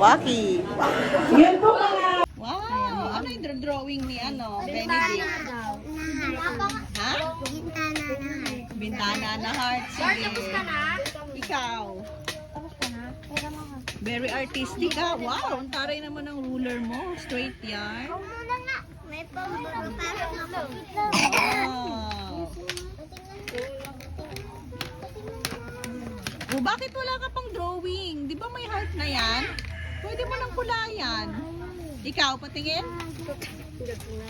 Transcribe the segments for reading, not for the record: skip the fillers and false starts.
Waki. Yan po mga Wow, ano yung drawing ni Benedict? Ha? Bintana na heart. Sige. Ikaw. Very artistic ka. Wow, ang taray naman ng ruler mo. Straight yan. May pang-parang Wow. Oh, bakit wala ka pang drawing? Di ba may heart na yan? Pwede mo nang kulayan. Ikaw, patingin?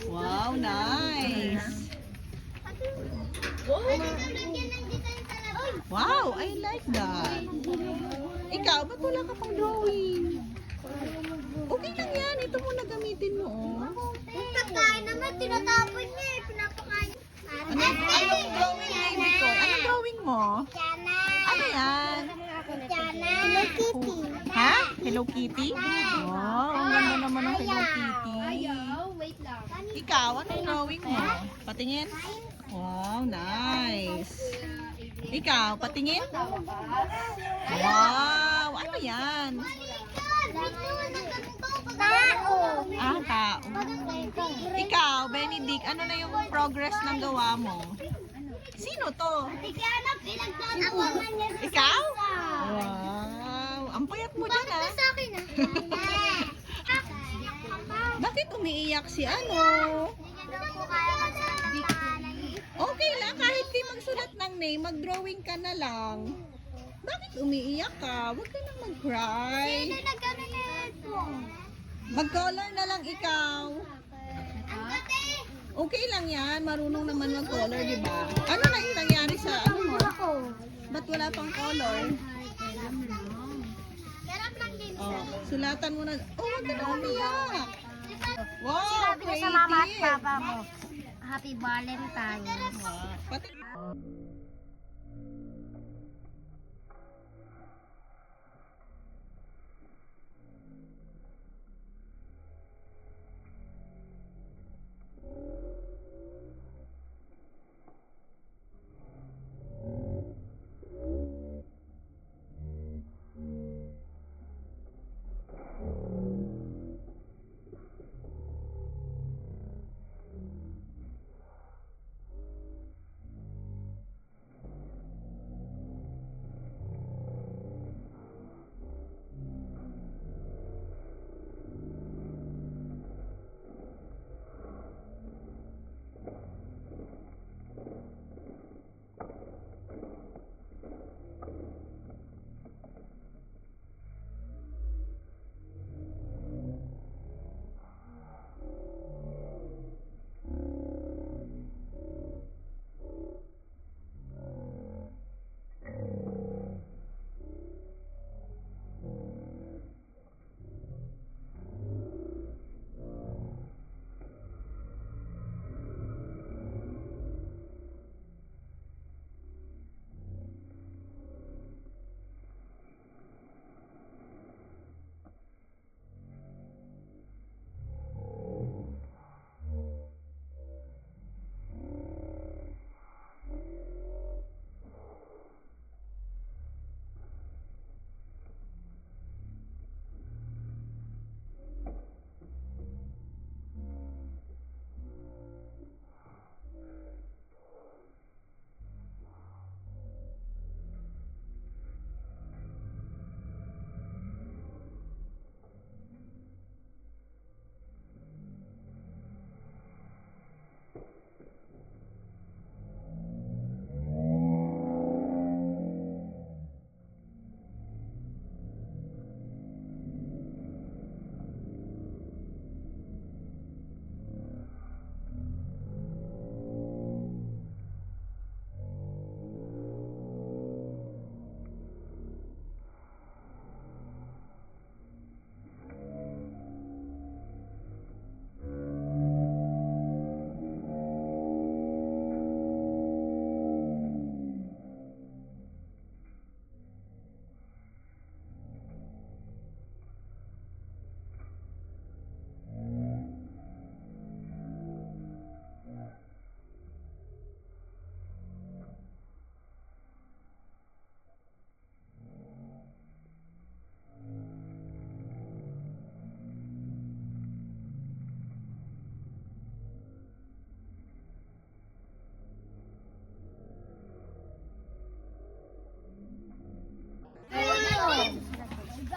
Wow, nice. Wow, I like that. Ikaw, ba't wala ka pang drawing? Okay lang yan. Ito muna gamitin mo, oh. Yung pagkain naman, tinatapon niya eh. Pinapakain. Anong drawing ni Nicole? Anong drawing mo? Tiana. Ano yan? Tiana. Hello Kitty. Ha? Hello Kitty? Wow, ang ganda naman ng Hello Kitty. Wait lang. Ikaw, anong drawing mo? Patingin? Wow, nice. Ikaw, patingin? Wow, ano yan? Tao. Ah, tao. Ikaw, Benedict, ano na yung progress ng gawa mo? Sino to? Tiana, pinagtatawanan niya sa Ikaw? Wow, ang payat mo dyan ah. sa akin ah. Bakit umiiyak si ano? Okay lang, kahit di magsulat ng name, mag-drawing ka na lang. Bakit umiiyak ka? Huwag ka nang mag-cry. Sino nagkano nito? Mag-color na lang ikaw. Ang gati. Okay lang yan, marunong naman mag-color, di ba? Ano na yung nangyari sa ano mo? Ba't wala pang color? Sarap lang din. Oh, sulatan mo na. Oh, huwag ka na umiyak. Wow, Sinabi niya sa mama at creative. papa mo, Happy Valentine. Pati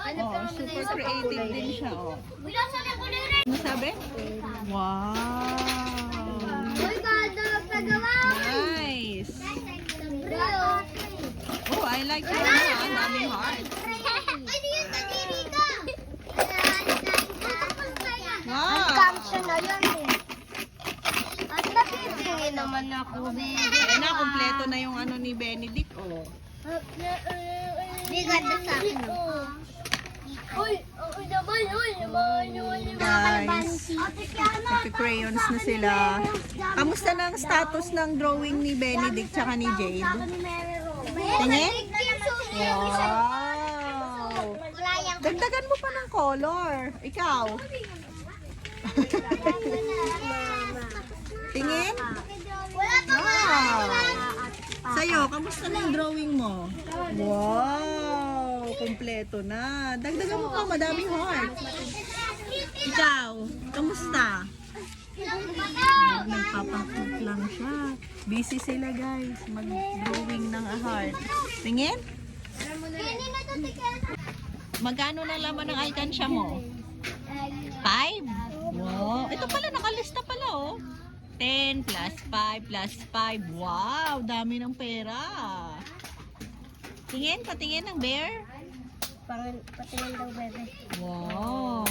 Oh, super creative din siya, oh. Binasa niya ko na rin. Ano sabi? Wow! Uy, ganda pagawa. Nice! Bro. Oh, I like that. Ang daming heart. Ay, di yun, kadiri ka. Wow! Function na yun eh. At napipili naman ako, baby. Ayun na, kompleto na yung ano ni Benedict, oh. Di ganda sa akin. Uy, Guys, nagka-crayons na sila. Kamusta na ang status ng drawing ni Benedict tsaka ni Jade? Tingin? Wow! Dagdagan mo pa ng color. Ikaw? Tingin? Wala pa Wow! Sa'yo, kamusta na yung drawing mo? Wow! Kompleto na. Dagdagan mo pa, madaming heart. Ikaw, kamusta? Nagpapakook lang siya. Busy sila guys, mag-drawing ng heart. Tingin? Magkano na laman ng alkansya mo? 5? Wow! Ito pala, nakalista pala oh. 10 plus 5 plus 5. Wow! Dami ng pera. Tingin, patingin ng bear. Patingin daw, bebe. Wow!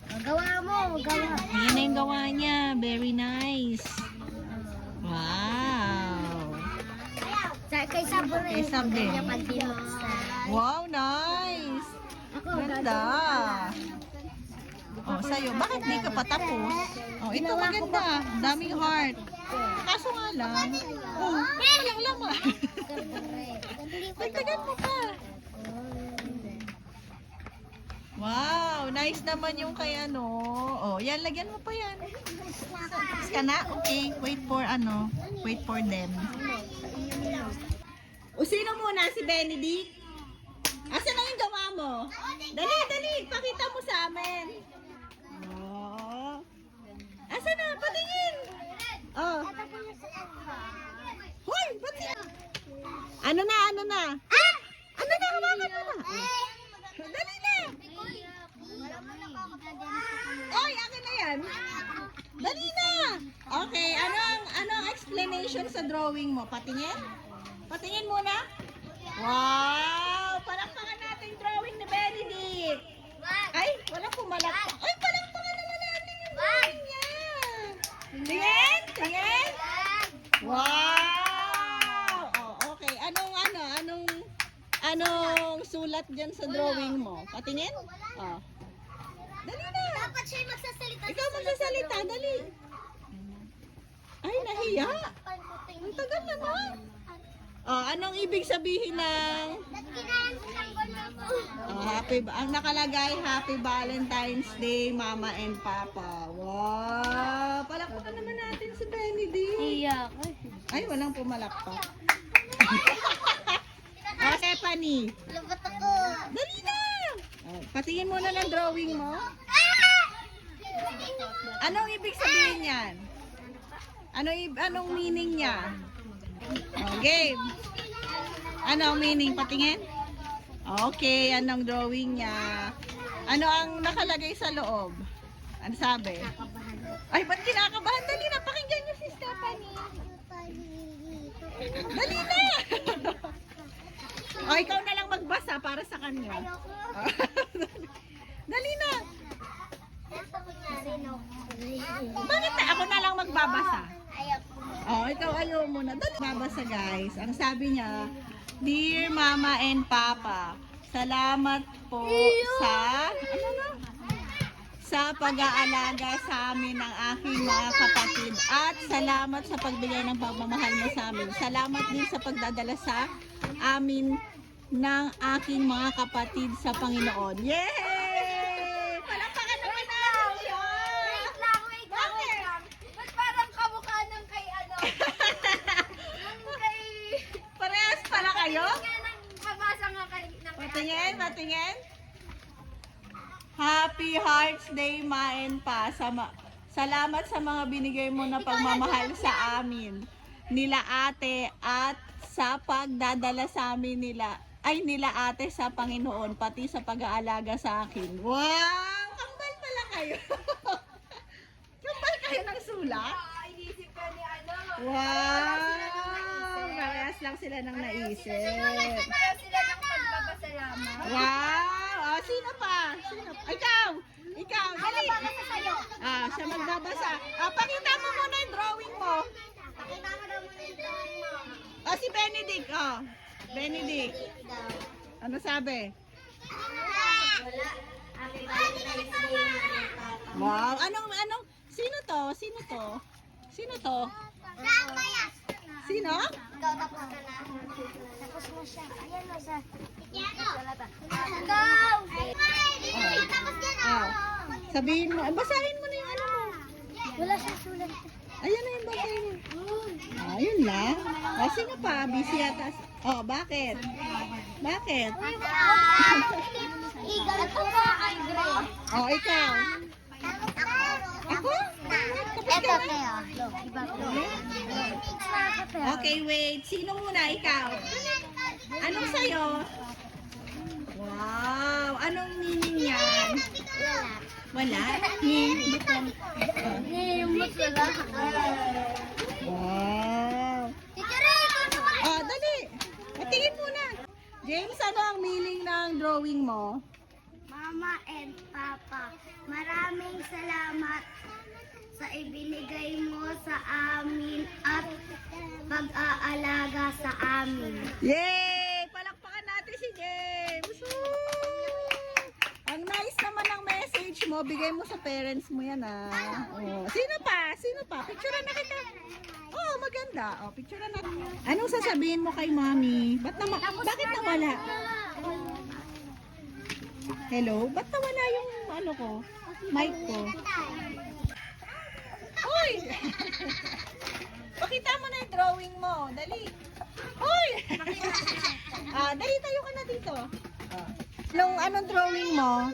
Magawa mo, magawa. Yan na yung gawa niya. Very nice. Wow! Kay Sabor Kay Sab din. niya pag binuksan. Wow, nice! Ako, Ganda! Oh, sa'yo, bakit di ka pa tapos? Oh, ito maganda. Daming heart. Kaso nga lang, oh, walang laman. Dagdagan mo pa. Wow, nice naman yung kay ano. Oh, yan, lagyan mo pa yan. Tapos ka na? Okay, wait for ano, wait for them. O, sino muna? Si Benedict? Asa na yung gawa mo? Dali, dali, pakita mo sa amin. Oh. Asa na? Patingin. Oh. Hoy, pati. Ano na, ano na? Ah! Ano na, hawakan mo na. Dali na. Oy, akin na yan. Dali na. Okay, ano ang explanation sa drawing mo? Patingin? Patingin muna. Wow! Palakpakan natin drawing ni Benedict. Ay, walang pumalakpak. Ay, palakpakan naman natin yung drawing niya. Tingin? Tingin? Wow! Oh, okay. Anong sulat dyan sa drawing mo? Patingin? Oh. Dali na. Dapat siya magsasalita. Ikaw magsasalita, dali. Ay, nahiya. Ang tagal naman. Oh, anong ibig sabihin ng ang nakalagay, Happy Valentine's Day, Mama and Papa. Wow! Palakpakan naman natin si Benedict. Iyak. Ay, walang pumalakpak. Oh, Stephanie. Labat ako. Dali na! Oh, patingin muna ng drawing mo. Anong ibig sabihin yan? Anong meaning niya? Oh, game. Ano ang meaning? Patingin? Okay, anong drawing niya? Ano ang nakalagay sa loob? Ano sabi? Ay, ba't kinakabahan? Dali na, pakinggan niyo si Stephanie. Dali na! O, ikaw na lang magbasa para sa kanya. Dali na! Bakit na? Ako na lang magbabasa. Oh, ikaw ayaw muna. Dali babasa guys. Ang sabi niya, Dear Mama and Papa, salamat po sa pag-aalaga sa amin ng aking mga kapatid at salamat sa pagbigay ng pagmamahal mo sa amin. Salamat din sa pagdadala sa amin ng aking mga kapatid sa Panginoon. Yay! Palakpakan naman natin siya! Wait lang. Ba't parang kamukha ng kay ano? Yung kay... Parehas pala kayo? Kaya nang pabasa nga kay... Patingin, patingin. Happy Hearts Day, Ma and Pa. Salamat sa mga binigay mo na pagmamahal sa amin, nila ate, at sa pagdadala sa amin nila ay nila ate sa Panginoon, pati sa pag-aalaga sa akin. Wow! Kambal pala kayo. Kambal kayo ng sulat? Inisip ka ni ano. Wow! Parehas lang sila ng naisip. Kaya sila ng pagpapasalamat. Wow! Oh, sino pa? Sino? Ikaw! Ikaw! Dali! Babasa sa'yo. Siya magbabasa. Pakita mo muna yung drawing mo. Pakita mo daw muna yung drawing mo. Si Benedict. Benedict. Ano sabi? Wala. Happy Valentine's Day. Wow! Anong? Sino to? Sino to? Sino to? Sino? Ikaw, tapos ka na. Tapos mo siya. Ayan mo siya. Ikaw! Tapos ka na. Sabihin mo. Basahin mo na yung ano mo. Wala siyang sulat. Ayan na yung basahin mo. Ayun lang. Sino pa? Busy yata. Bakit? Bakit? Ito ba ay gray? Ikaw. Ako? Ito kaya. Okay, wait. Sino muna? Ikaw. Anong sayo? Wow! Anong meaning yan? Wala? Wow! Dali! Patingin muna. James, ano ang meaning ng drawing mo? Mama and Papa, maraming salamat sa ibinigay mo sa amin at pag-aalaga sa amin. Yay! Palakpakan natin si James! Woo! Ang nice naman ng message mo. Bigay mo sa parents mo yan, Sino pa? Sino pa? Picturean na kita. Maganda. Picturean na. Anong sasabihin mo kay Mommy? Bakit nawala? Hello? Ba't nawala yung mic ko? Uy! Pakita mo na yung drawing mo. Dali. Uy! Dali, tayo ka na dito. Anong drawing mo?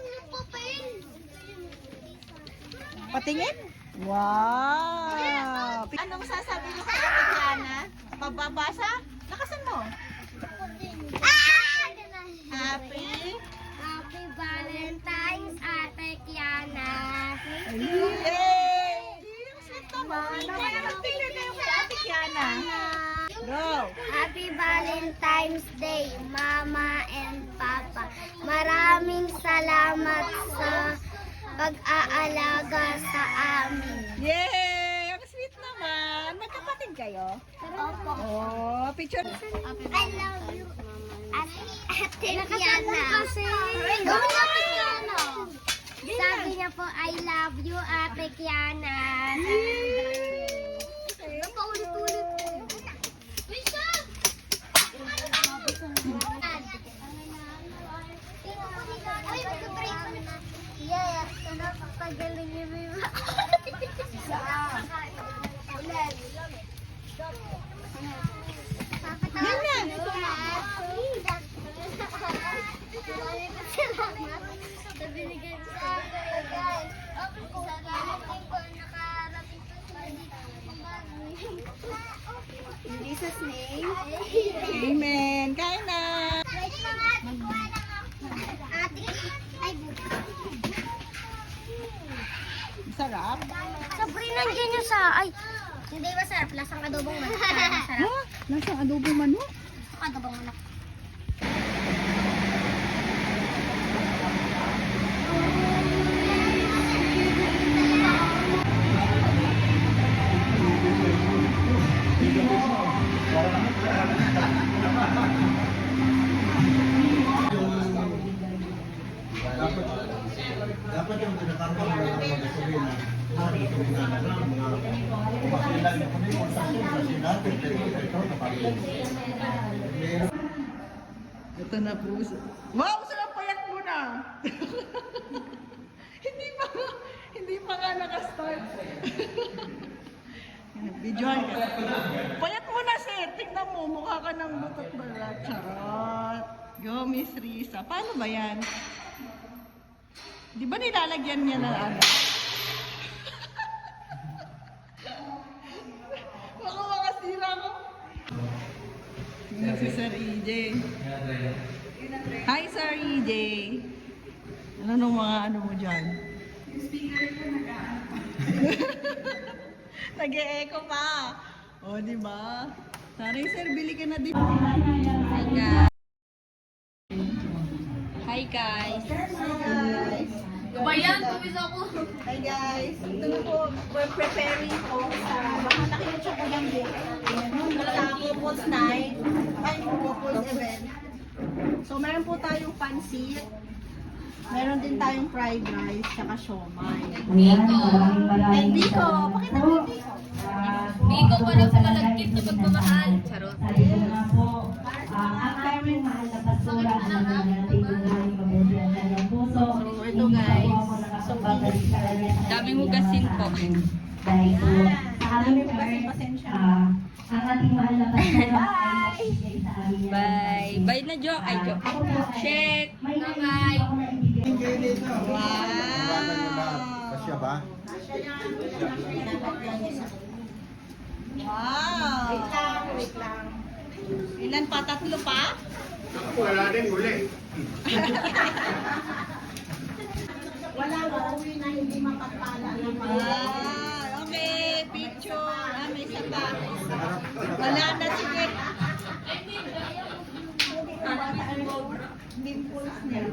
Patingin? Wow! Anong sasabihin mo kay Ate Kiana? Pagbabasa? Lakasan mo. Happy? Happy Valentine's, Ate Kiana. Yay! Ang sweet naman. Mag-picture kayo kay Ate Kiana. Go! Happy Valentine's Day, Mama and Papa. Maraming salamat sa pag-aalaga sa amin. Yay! Ang sweet naman. Magkapatid kayo? Opo. Picture. I love you, Ate Kiana. Ate Kiana. Sabi niya po, I love you, Ate Kiana. Paulit-ulit. Yeah, pagaling niyo mo yung Yan na. In Jesus' name. Amen. Kain na. Sarap. Sabrina, nandiyan yung sa... Ay, hindi masarap. Lasang adobong manok. Masarap. Lasang adobo manok. Adobong manok. Dapat yung tinatawag ng mga gasolina, ito na mga kumasilan na kami kung saan kasi dati ito na pamilya. Ito na po. Wow, sarap payat mo na. hindi pa nga naka-start. Videoan ka. Payat mo na, sir. Tignan mo, mukha ka ng butot balat. Charot. Go, Miss Risa. Paano ba yan? Di ba nilalagyan niya ng ano? Baka makasira ko. si Sir EJ. Hi, Sir EJ. Ano nung mga ano mo dyan? Nag-e-echo pa. O, di ba? Saray, sir, bili ka na din. Hi, guys. Hi, guys. Bayan, tuwis ako. Hi, guys. Ito na po, we're preparing po sa baka nakita ko lang din. Sa couples night. Ay, couples event. So, meron po tayong pansit. Meron din tayong fried rice, tsaka siomay. And Biko, pakita mo yung Biko. Biko pa na malagkit na pagmamahal. Charot. So, ito guys. So, daming hugasin po. Daming hugasin, pasensya. Ang ating mahal na pastor. Bye. Bye na, Jo. Ay, Jo. Check. Bye-bye. Kasya ba? Wow. Wait lang. Ilan pa? Tatlo pa? Wala din huli. Wala mo. Uwi na hindi mapagpala. Okay. Picture. May isa pa. Wala na. Sige. Dimples niya.